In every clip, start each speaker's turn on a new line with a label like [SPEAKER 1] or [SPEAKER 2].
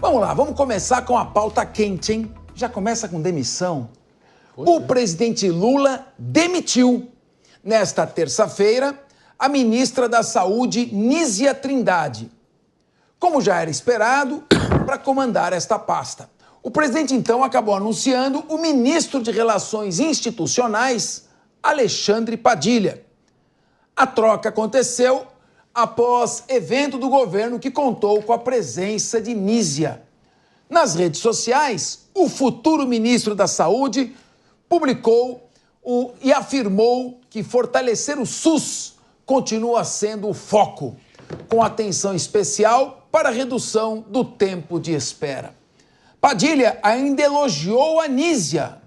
[SPEAKER 1] Vamos lá, vamos começar com a pauta quente, hein? Já começa com demissão. O presidente Lula demitiu, nesta terça-feira, a ministra da Saúde, Nízia Trindade, como já era esperado, para comandar esta pasta. O presidente, então, acabou anunciando o ministro de Relações Institucionais, Alexandre Padilha. A troca aconteceu após evento do governo que contou com a presença de Nízia. Nas redes sociais, o futuro ministro da Saúde publicou e afirmou que fortalecer o SUS continua sendo o foco, com atenção especial para a redução do tempo de espera. Padilha ainda elogiou a Nízia.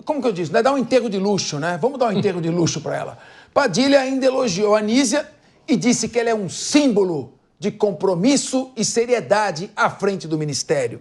[SPEAKER 1] Como que eu disse? Dá um enterro de luxo, né? Vamos dar um enterro de luxo para ela. Padilha ainda elogiou a Nízia e disse que ela é um símbolo de compromisso e seriedade à frente do ministério.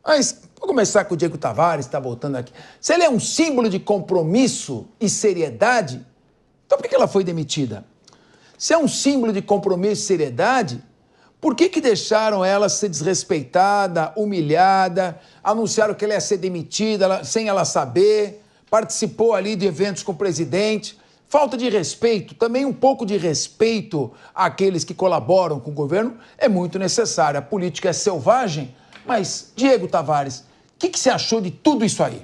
[SPEAKER 1] Mas vou começar com o Diego Tavares, está voltando aqui. Se ele é um símbolo de compromisso e seriedade, então por que ela foi demitida? Se é um símbolo de compromisso e seriedade, por que deixaram ela ser desrespeitada, humilhada, anunciaram que ela ia ser demitida sem ela saber, participou ali de eventos com o presidente? Falta de respeito, também um pouco de respeito àqueles que colaboram com o governo é muito necessário. A política é selvagem, mas, Diego Tavares, o que você achou de tudo isso aí?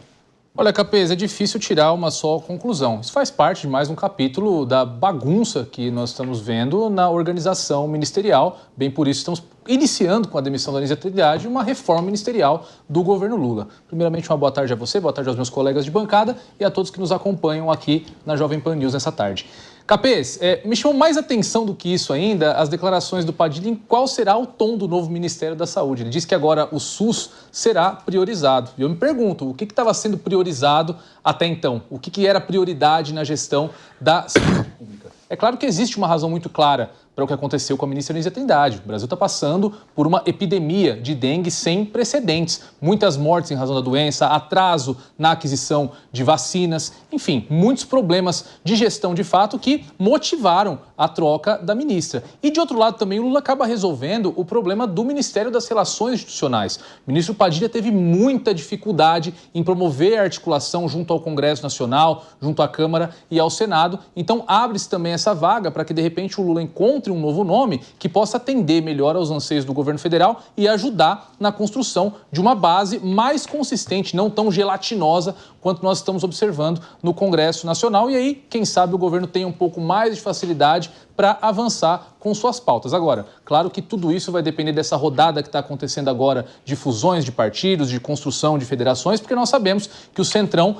[SPEAKER 2] Olha, Capês, é difícil tirar uma só conclusão. Isso faz parte de mais um capítulo da bagunça que nós estamos vendo na organização ministerial. Bem por isso estamos iniciando com a demissão da Nízia Trindade uma reforma ministerial do governo Lula. Primeiramente, uma boa tarde a você, boa tarde aos meus colegas de bancada e a todos que nos acompanham aqui na Jovem Pan News nessa tarde. Capês, me chamou mais atenção do que isso ainda as declarações do Padilha em qual será o tom do novo Ministério da Saúde. Ele diz que agora o SUS será priorizado. E eu me pergunto, o que estava sendo priorizado até então? O que era prioridade na gestão da saúde pública? É claro que existe uma razão muito clara para o que aconteceu com a ministra Nízia Trindade. O Brasil está passando por uma epidemia de dengue sem precedentes. Muitas mortes em razão da doença, atraso na aquisição de vacinas, enfim, muitos problemas de gestão de fato que motivaram a troca da ministra. E de outro lado também o Lula acaba resolvendo o problema do Ministério das Relações Institucionais. O ministro Padilha teve muita dificuldade em promover a articulação junto ao Congresso Nacional, junto à Câmara e ao Senado. Então abre-se também essa vaga para que de repente o Lula encontre um novo nome que possa atender melhor aos anseios do governo federal e ajudar na construção de uma base mais consistente, não tão gelatinosa quanto nós estamos observando no Congresso Nacional. E aí, quem sabe o governo tenha um pouco mais de facilidade para avançar com suas pautas. Agora, claro que tudo isso vai depender dessa rodada que está acontecendo agora de fusões de partidos, de construção de federações, porque nós sabemos que o Centrão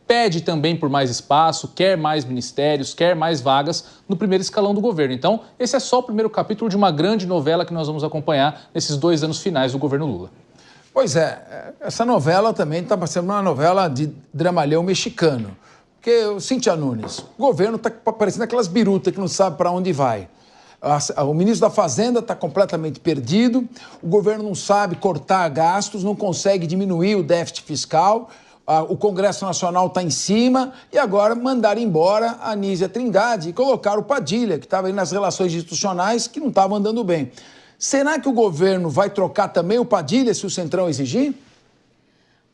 [SPEAKER 2] pede também por mais espaço, quer mais ministérios, quer mais vagas no primeiro escalão do governo. Então, esse é só o primeiro capítulo de uma grande novela que nós vamos acompanhar nesses 2 anos finais do governo Lula.
[SPEAKER 1] Pois é, essa novela também está parecendo uma novela de dramalhão mexicano. Porque, Cíntia Nunes, o governo está parecendo aquelas birutas que não sabe para onde vai. O ministro da Fazenda está completamente perdido, o governo não sabe cortar gastos, não consegue diminuir o déficit fiscal, o Congresso Nacional está em cima e agora mandaram embora a Nízia Trindade e colocaram o Padilha, que estava aí nas relações institucionais, que não estava andando bem. Será que o governo vai trocar também o Padilha se o Centrão exigir?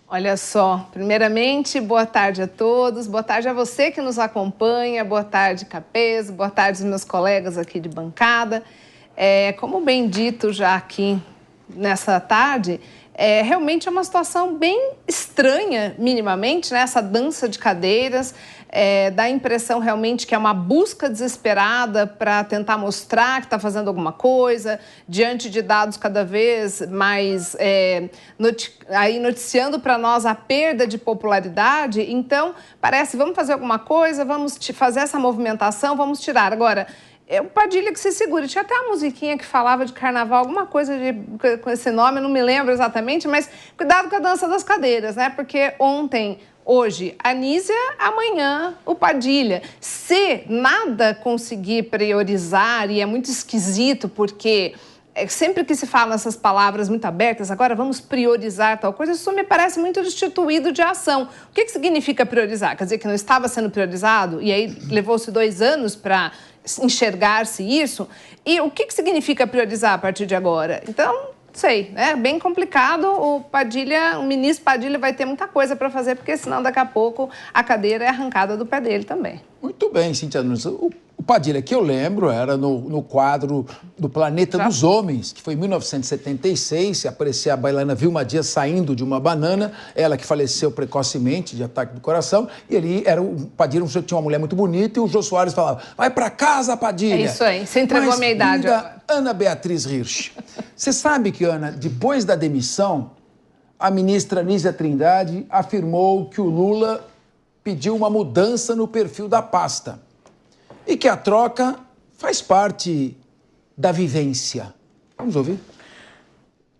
[SPEAKER 3] Olha só, primeiramente, boa tarde a todos, boa tarde a você que nos acompanha, boa tarde, Capês, boa tarde aos meus colegas aqui de bancada. Como bem dito já aqui nessa tarde, realmente é uma situação bem estranha, minimamente, né? Essa dança de cadeiras, dá a impressão realmente que é uma busca desesperada para tentar mostrar que está fazendo alguma coisa, diante de dados cada vez mais noticiando para nós a perda de popularidade. Então, parece, vamos fazer alguma coisa, vamos fazer essa movimentação, vamos tirar. Agora, o Padilha que se segura. Tinha até uma musiquinha que falava de carnaval, alguma coisa com esse nome, eu não me lembro exatamente, mas cuidado com a dança das cadeiras, né? Porque hoje, a Nízia, amanhã, o Padilha. Se nada conseguir priorizar, e é muito esquisito, porque sempre que se fala essas palavras muito abertas, agora vamos priorizar tal coisa, isso me parece muito destituído de ação. O que significa priorizar? Quer dizer que não estava sendo priorizado e aí levou-se 2 anos para enxergar-se isso? E o que significa priorizar a partir de agora? Então, sei, é bem complicado. O ministro Padilha vai ter muita coisa para fazer, porque senão daqui a pouco a cadeira é arrancada do pé dele também.
[SPEAKER 1] Muito bem, Cíntia Nunes. O Padilha, que eu lembro, era no quadro do Planeta dos Homens, que foi em 1976, aparecia a bailarina Vilma Dias saindo de uma banana, ela que faleceu precocemente de ataque do coração, e ele era o Padilha, tinha uma mulher muito bonita, e o Jô Soares falava, vai pra casa, Padilha.
[SPEAKER 3] É isso aí, você entregou a minha idade.
[SPEAKER 1] Ana Beatriz Hirsch, você sabe que, Ana, depois da demissão, a ministra Anísia Trindade afirmou que o Lula pediu uma mudança no perfil da pasta e que a troca faz parte da vivência. Vamos ouvir?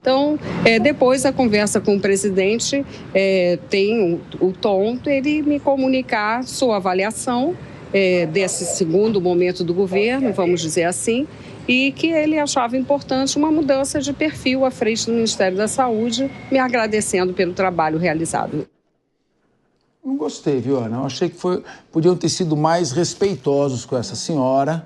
[SPEAKER 4] Então, depois da conversa com o presidente, tem o tom ele me comunicar sua avaliação desse segundo momento do governo, vamos dizer assim, e que ele achava importante uma mudança de perfil à frente do Ministério da Saúde, me agradecendo pelo trabalho realizado.
[SPEAKER 1] Não gostei, viu, Ana? Eu achei que podiam ter sido mais respeitosos com essa senhora,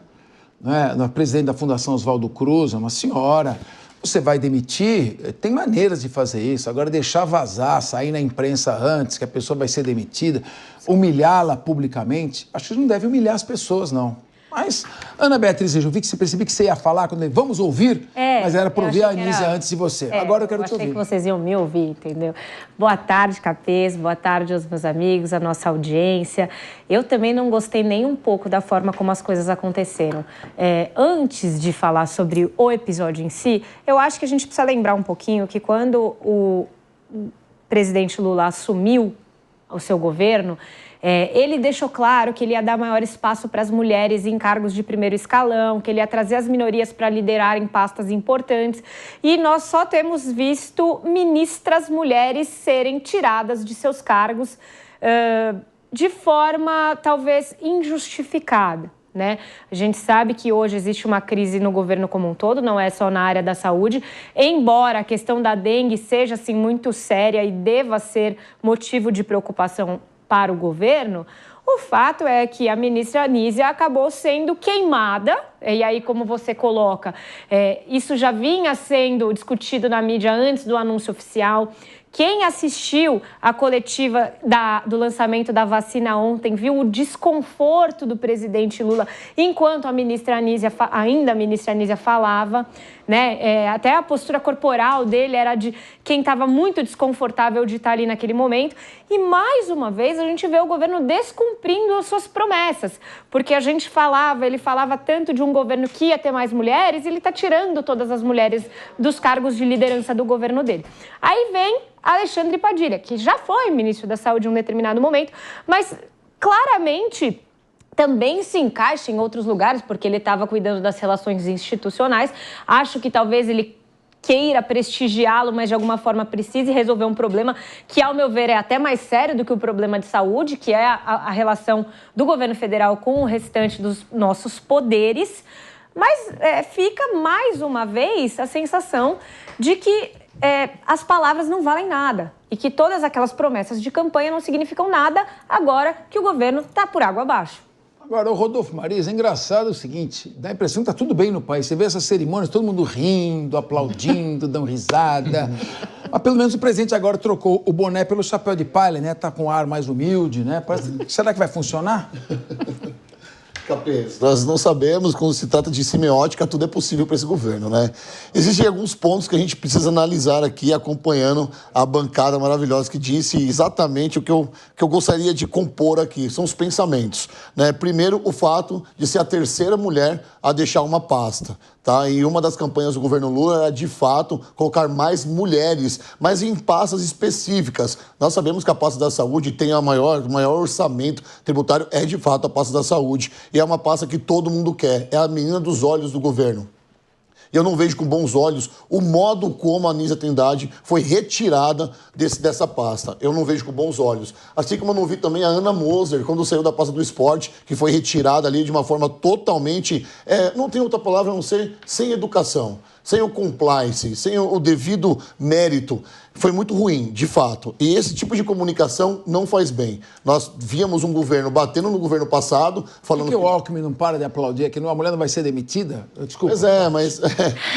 [SPEAKER 1] né? A presidente da Fundação Oswaldo Cruz, é uma senhora. Você vai demitir, tem maneiras de fazer isso. Agora, deixar vazar, sair na imprensa antes, que a pessoa vai ser demitida, humilhá-la publicamente, acho que não deve humilhar as pessoas, não. Mas, Ana Beatriz, eu vi que você percebi que você ia falar quando vamos ouvir, mas era para ouvir a Anísia antes de você. Agora eu quero te ouvir.
[SPEAKER 5] Eu achei que vocês iam me ouvir, entendeu? Boa tarde, Capês, boa tarde aos meus amigos, à nossa audiência. Eu também não gostei nem um pouco da forma como as coisas aconteceram. Antes de falar sobre o episódio em si, eu acho que a gente precisa lembrar um pouquinho que quando o presidente Lula assumiu o seu governo, ele deixou claro que ele ia dar maior espaço para as mulheres em cargos de primeiro escalão, que ele ia trazer as minorias para liderarem pastas importantes. E nós só temos visto ministras mulheres serem tiradas de seus cargos de forma talvez injustificada, né? A gente sabe que hoje existe uma crise no governo como um todo, não é só na área da saúde, embora a questão da dengue seja assim, muito séria e deva ser motivo de preocupação para o governo, o fato é que a ministra Anísia acabou sendo queimada, e aí, como você coloca, isso já vinha sendo discutido na mídia antes do anúncio oficial. Quem assistiu à coletiva do lançamento da vacina ontem viu o desconforto do presidente Lula enquanto a ministra Anísia falava, né? Até a postura corporal dele era de quem estava muito desconfortável de estar ali naquele momento. E, mais uma vez, a gente vê o governo descumprindo as suas promessas, porque ele falava tanto de um governo que ia ter mais mulheres, e ele está tirando todas as mulheres dos cargos de liderança do governo dele. Aí vem Alexandre Padilha, que já foi ministro da Saúde em um determinado momento, mas claramente também se encaixa em outros lugares, porque ele estava cuidando das relações institucionais. Acho que talvez ele queira prestigiá-lo, mas de alguma forma precise resolver um problema que, ao meu ver, é até mais sério do que o problema de saúde, que é a relação do governo federal com o restante dos nossos poderes. Mas fica, mais uma vez, a sensação de que as palavras não valem nada e que todas aquelas promessas de campanha não significam nada agora que o governo está por água abaixo.
[SPEAKER 1] Agora, o Rodolfo Marisa, é engraçado o seguinte, dá a impressão que está tudo bem no país. Você vê essas cerimônias, todo mundo rindo, aplaudindo, dando risada. Mas pelo menos o presidente agora trocou o boné pelo chapéu de palha, né? Tá com um ar mais humilde, né? Será que vai funcionar?
[SPEAKER 6] Capês, nós não sabemos, quando se trata de semiótica, tudo é possível para esse governo, né? Existem alguns pontos que a gente precisa analisar aqui, acompanhando a bancada maravilhosa que disse exatamente o que eu gostaria de compor aqui, são os pensamentos, né? Primeiro, o fato de ser a terceira mulher a deixar uma pasta, tá? E uma das campanhas do governo Lula era, de fato, colocar mais mulheres, mas em pastas específicas. Nós sabemos que a pasta da saúde tem o maior orçamento tributário, é de fato a pasta da saúde. E é uma pasta que todo mundo quer, é a menina dos olhos do governo. E eu não vejo com bons olhos o modo como a Anísia Trindade foi retirada dessa pasta. Eu não vejo com bons olhos. Assim como eu não vi também a Ana Moser, quando saiu da pasta do esporte, que foi retirada ali de uma forma totalmente... não tem outra palavra a não ser sem educação. sem o compliance, sem o devido mérito, foi muito ruim, de fato. E esse tipo de comunicação não faz bem. Nós víamos um governo batendo no governo passado, falando...
[SPEAKER 1] Por que o Alckmin não para de aplaudir? É que a mulher não vai ser demitida? Desculpa.
[SPEAKER 6] Pois é, mas...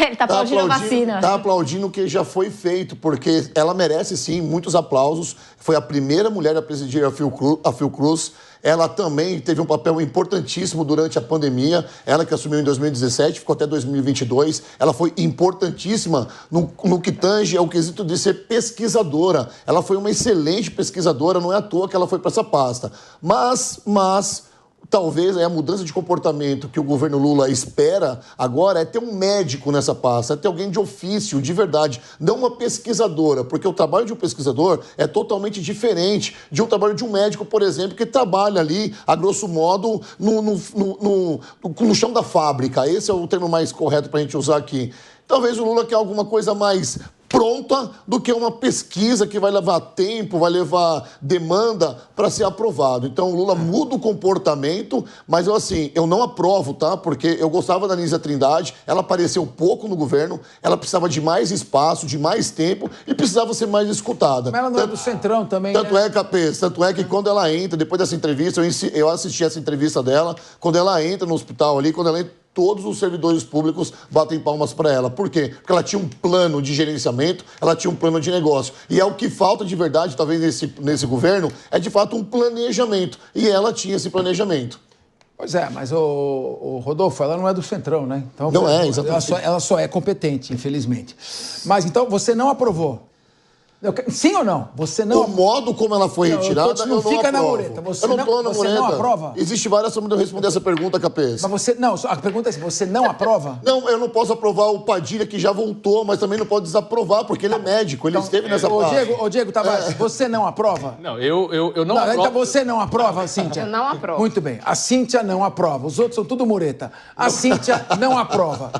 [SPEAKER 5] Ele tá aplaudindo a vacina.
[SPEAKER 6] Tá aplaudindo o que já foi feito, porque ela merece, sim, muitos aplausos. Foi a primeira mulher a presidir a Fiocruz. Ela também teve um papel importantíssimo durante a pandemia. Ela que assumiu em 2017, ficou até 2022. Ela foi importantíssima no que tange ao quesito de ser pesquisadora. Ela foi uma excelente pesquisadora, não é à toa que ela foi para essa pasta. Mas talvez a mudança de comportamento que o governo Lula espera agora é ter um médico nessa pasta, é ter alguém de ofício, de verdade, não uma pesquisadora, porque o trabalho de um pesquisador é totalmente diferente de um trabalho de um médico, por exemplo, que trabalha ali, a grosso modo, no chão da fábrica. Esse é o termo mais correto para a gente usar aqui. Talvez o Lula quer alguma coisa mais pronta do que uma pesquisa que vai levar tempo, vai levar demanda para ser aprovado. Então, o Lula muda o comportamento, mas eu não aprovo, tá? Porque eu gostava da Anísia Trindade, ela apareceu pouco no governo, ela precisava de mais espaço, de mais tempo e precisava ser mais escutada.
[SPEAKER 1] Mas ela não é do Centrão também,
[SPEAKER 6] Tanto
[SPEAKER 1] né?
[SPEAKER 6] é, Capês, tanto é que quando ela entra, depois dessa entrevista, eu assisti essa entrevista dela, quando ela entra no hospital ali, quando ela entra, todos os servidores públicos batem palmas para ela. Por quê? Porque ela tinha um plano de gerenciamento, ela tinha um plano de negócio. E é o que falta de verdade, talvez, nesse governo, é de fato um planejamento. E ela tinha esse planejamento.
[SPEAKER 1] Pois é, mas o Rodolfo, ela não é do Centrão, né? Então,
[SPEAKER 6] não é, exatamente.
[SPEAKER 1] Ela só é competente, infelizmente. Mas então você não aprovou? Sim ou não? Você não...
[SPEAKER 6] O modo como ela foi retirada,
[SPEAKER 1] não fica na mureta.
[SPEAKER 6] Eu não tô na mureta.
[SPEAKER 1] Você não aprova?
[SPEAKER 6] Existe várias formas de eu responder essa pergunta, Capês.
[SPEAKER 1] Mas você... Não, a pergunta é se você não aprova?
[SPEAKER 6] Não, eu não posso aprovar o Padilha, que já voltou, mas também não pode desaprovar, porque ele é médico, ele esteve nessa parte.
[SPEAKER 1] Ô, Diego Tavares, você não aprova?
[SPEAKER 2] Não, eu não aprovo.
[SPEAKER 1] Então você não aprova, Cíntia?
[SPEAKER 3] Eu não aprovo.
[SPEAKER 1] Muito bem. A Cíntia não aprova. Os outros são tudo mureta. A Cíntia não aprova.